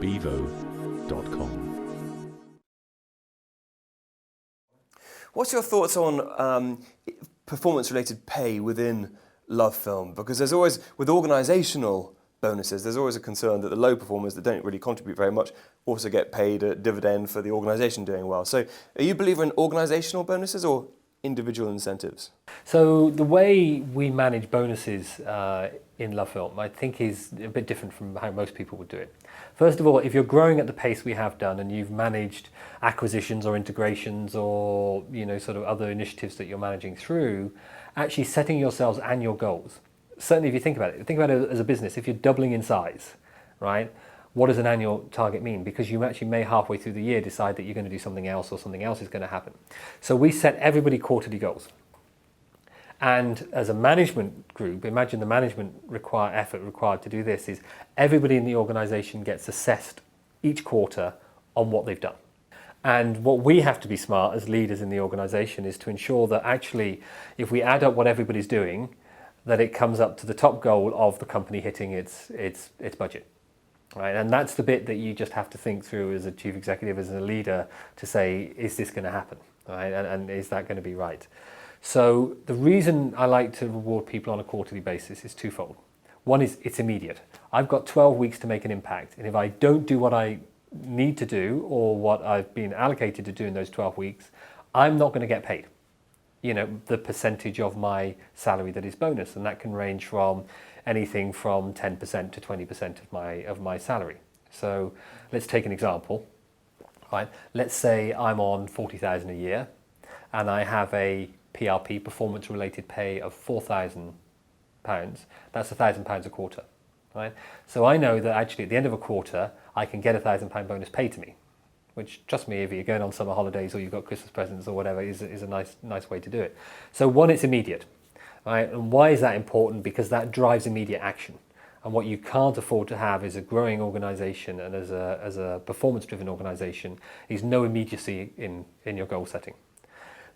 bevo.com. What's your thoughts on performance-related pay within Love Film? Because there's always, with organisational bonuses, there's always a concern that the low performers that don't really contribute very much also get paid a dividend for the organisation doing well. So are you a believer in organisational bonuses or individual incentives? So the way we manage bonuses in Love Film, I think, is a bit different from how most people would do it. First of all, if you're growing at the pace we have done and you've managed acquisitions or integrations or sort of other initiatives that you're managing through, actually setting yourselves annual goals. Certainly if you think about it as a business, if you're doubling in size, right? What does an annual target mean? Because you actually may halfway through the year decide that you're going to do something else or something else is going to happen. So we set everybody quarterly goals. And as a management group, imagine the management effort required to do this is everybody in the organisation gets assessed each quarter on what they've done. And what we have to be smart as leaders in the organisation is to ensure that actually, if we add up what everybody's doing, that it comes up to the top goal of the company hitting its budget. Right? And that's the bit that you just have to think through as a chief executive, as a leader, to say, is this going to happen? Right? And is that going to be right? So the reason I like to reward people on a quarterly basis is twofold. One is it's immediate. I've got 12 weeks to make an impact. And if I don't do what I need to do or what I've been allocated to do in those 12 weeks, I'm not going to get paid. The percentage of my salary that is bonus, and that can range from anything from 10% to 20% of my salary. So let's take an example, right? Let's say I'm on 40,000 a year and I have a PRP, performance related pay, of £4,000. That's £1,000 a quarter, right? So I know that actually at the end of a quarter I can get £1,000 bonus paid to me, which, trust me, if you're going on summer holidays or you've got Christmas presents or whatever, is a nice way to do it. So one, it's immediate, right? And why is that important? Because that drives immediate action. And what you can't afford to have is a growing organisation, and as a performance-driven organisation, is no immediacy in your goal setting.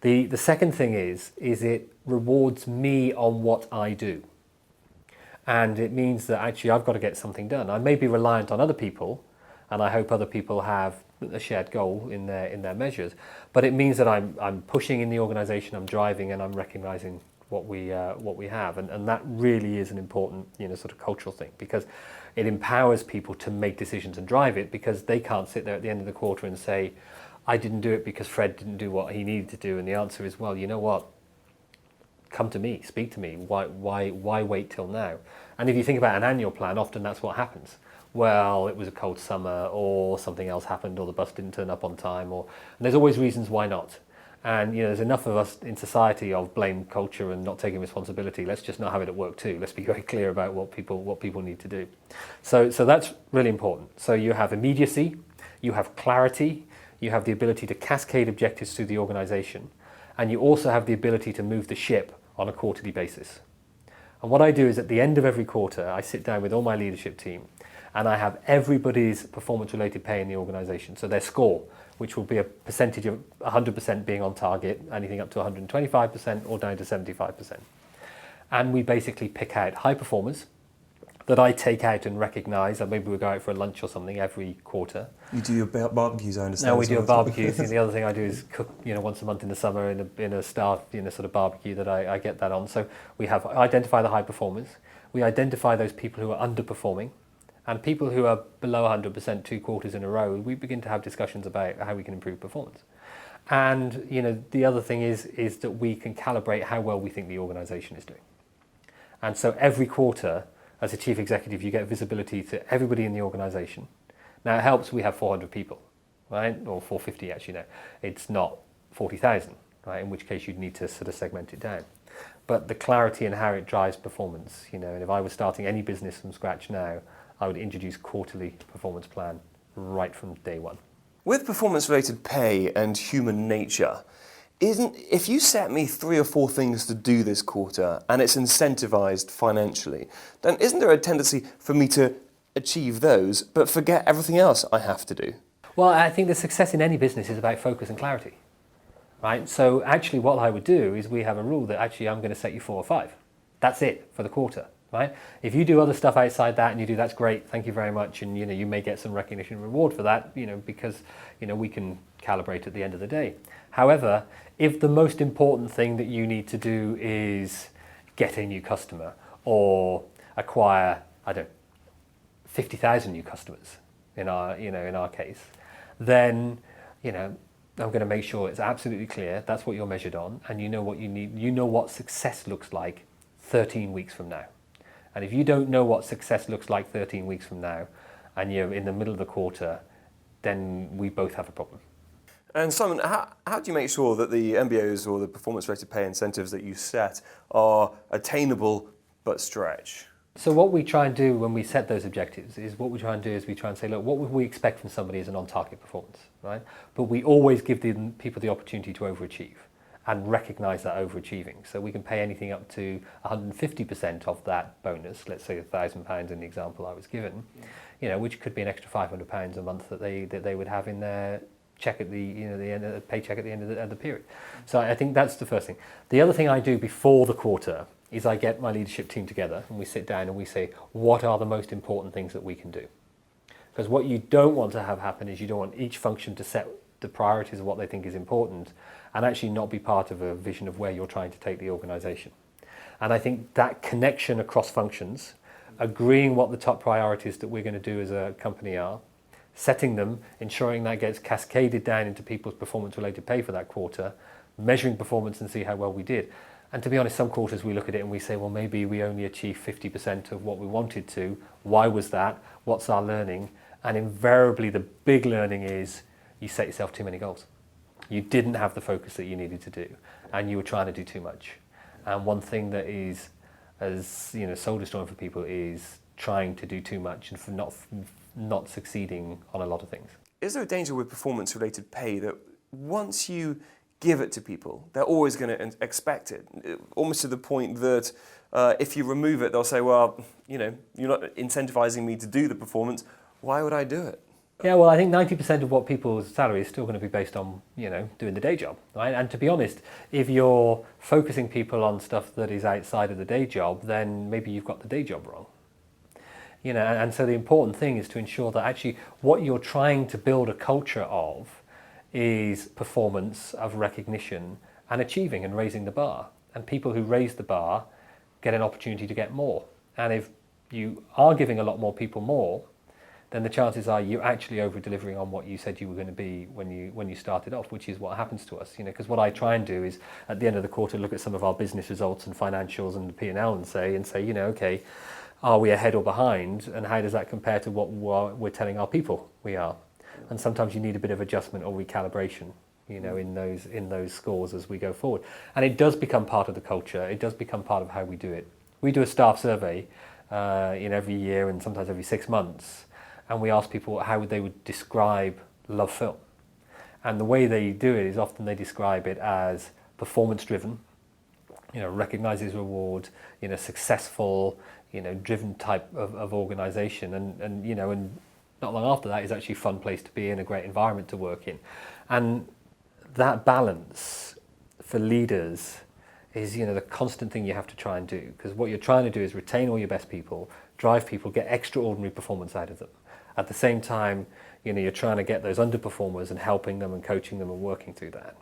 The second thing is it rewards me on what I do. And it means that actually I've got to get something done. I may be reliant on other people, and I hope other people have a shared goal in their measures. But it means that I'm pushing in the organisation, I'm driving, and I'm recognising what we have, and that really is an important sort of cultural thing, because it empowers people to make decisions and drive it, because they can't sit there at the end of the quarter and say, I didn't do it because Fred didn't do what he needed to do. And the answer is, well, you know what? Come to me, speak to me. Why wait till now? And if you think about an annual plan, often that's what happens. Well, it was a cold summer, or something else happened, or the bus didn't turn up on time, and there's always reasons why not. And there's enough of us in society of blame culture and not taking responsibility. Let's just not have it at work too. Let's be very clear about what people need to do. So that's really important. So you have immediacy, you have clarity, you have the ability to cascade objectives through the organisation, and you also have the ability to move the ship on a quarterly basis. And what I do is at the end of every quarter, I sit down with all my leadership team and I have everybody's performance-related pay in the organisation. So their score, which will be a percentage of 100% being on target, anything up to 125% or down to 75%. And we basically pick out high performers that I take out and recognise, and maybe we go out for a lunch or something every quarter. You do your barbecues, I understand. No, we do barbecues. And the other thing I do is cook, once a month in the summer in a staff, sort of barbecue that I get that on. So we identify the high performers. We identify those people who are underperforming, and people who are below 100% 2 quarters in a row. We begin to have discussions about how we can improve performance. And the other thing is that we can calibrate how well we think the organisation is doing. And so every quarter, as a chief executive, you get visibility to everybody in the organisation. Now it helps we have 400 people, right? Or 450 actually now. It's not 40,000, right? In which case you'd need to sort of segment it down. But the clarity in how it drives performance, and if I was starting any business from scratch now, I would introduce quarterly performance plan right from day one. With performance-related pay and human nature, if you set me 3 or 4 things to do this quarter and it's incentivized financially, then isn't there a tendency for me to achieve those but forget everything else I have to do? Well, I think the success in any business is about focus and clarity, right? So actually what I would do is we have a rule that actually I'm going to set you 4 or 5. That's it for the quarter. right? If you do other stuff outside that and you do that's great, thank you very much, and you may get some recognition and reward for that, because we can calibrate at the end of the day. However, if the most important thing that you need to do is get a new customer or acquire, 50,000 new customers in our case, then I'm going to make sure it's absolutely clear that's what you're measured on, and you know what you need. You know what success looks like 13 weeks from now. And if you don't know what success looks like 13 weeks from now, and you're in the middle of the quarter, then we both have a problem. And Simon, how do you make sure that the MBOs or the performance-related pay incentives that you set are attainable but stretch? So what we try and do when we set those objectives is we try and say, look, what would we expect from somebody as an on-target performance, right? But we always give people the opportunity to overachieve and recognise that overachieving. So we can pay anything up to 150% of that bonus, let's say £1,000 in the example I was given, which could be an extra £500 a month that they would have in their check at the end of the paycheck at the end of the period. So I think that's the first thing. The other thing I do before the quarter is I get my leadership team together and we sit down and we say, what are the most important things that we can do? Because what you don't want to have happen is you don't want each function to set the priorities of what they think is important and actually not be part of a vision of where you're trying to take the organisation. And I think that connection across functions, agreeing what the top priorities that we're going to do as a company are, setting them, ensuring that gets cascaded down into people's performance-related pay for that quarter, measuring performance and see how well we did. And to be honest, some quarters we look at it and we say, well, maybe we only achieved 50% of what we wanted to. Why was that? What's our learning? And invariably, the big learning is you set yourself too many goals. You didn't have the focus that you needed to do, and you were trying to do too much. And one thing that is, as soul destroying for people is trying to do too much and for not succeeding on a lot of things. Is there a danger with performance-related pay that once you give it to people, they're always going to expect it, almost to the point that if you remove it, they'll say, well, you're not incentivizing me to do the performance, why would I do it? Yeah, well, I think 90% of what people's salary is still going to be based on, doing the day job, right? And to be honest, if you're focusing people on stuff that is outside of the day job, then maybe you've got the day job wrong. And so the important thing is to ensure that actually what you're trying to build a culture of is performance, of recognition and achieving and raising the bar. And people who raise the bar get an opportunity to get more. And if you are giving a lot more people more, then the chances are you're actually over-delivering on what you said you were going to be when you started off, which is what happens to us. Because what I try and do is at the end of the quarter look at some of our business results and financials and the P&L and say, okay, are we ahead or behind, and how does that compare to what we're telling our people we are? And sometimes you need a bit of adjustment or recalibration, in those scores as we go forward. And it does become part of the culture. It does become part of how we do it. We do a staff survey every year and sometimes every 6 months, and we ask people how they would describe Love Film. And the way they do it is often they describe it as performance-driven, recognises reward, successful, driven type of organisation, and not long after that is actually a fun place to be in, a great environment to work in. And that balance for leaders is the constant thing you have to try and do, because what you're trying to do is retain all your best people, drive people, get extraordinary performance out of them. At the same time, you're trying to get those underperformers and helping them and coaching them and working through that.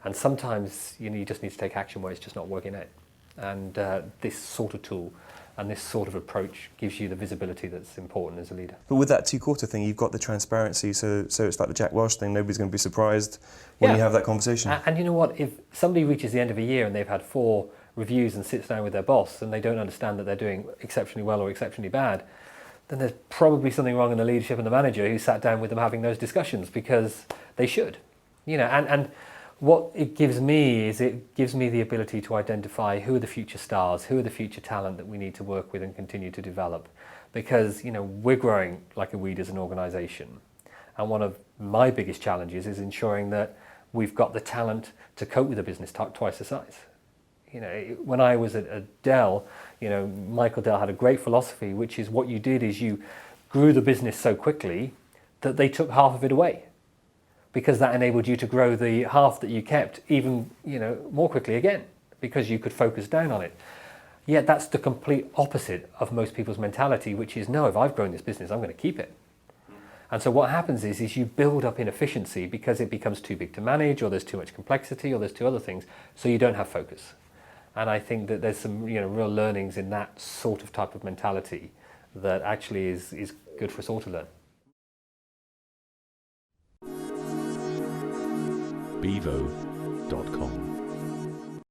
And sometimes you just need to take action where it's just not working out. And this sort of tool and this sort of approach gives you the visibility that's important as a leader. But with that 2-quarter thing, you've got the transparency, so it's like the Jack Welch thing, nobody's going to be surprised when you have that conversation. And you know what, if somebody reaches the end of a year and they've had 4 reviews and sits down with their boss and they don't understand that they're doing exceptionally well or exceptionally bad, then there's probably something wrong in the leadership and the manager who sat down with them having those discussions, because they should. And what it gives me is it gives me the ability to identify who are the future stars, who are the future talent that we need to work with and continue to develop. Because, we're growing like a weed as an organisation. And one of my biggest challenges is ensuring that we've got the talent to cope with a business twice the size. When I was at Dell, Michael Dell had a great philosophy, which is what you did is you grew the business so quickly that they took half of it away, because that enabled you to grow the half that you kept even more quickly again, because you could focus down on it. Yet that's the complete opposite of most people's mentality, which is, no, if I've grown this business, I'm going to keep it. And so what happens is you build up inefficiency because it becomes too big to manage, or there's too much complexity, or there's two other things, so you don't have focus. And I think that there's some real learnings in that sort of type of mentality that actually is good for us all to learn. Bevo.com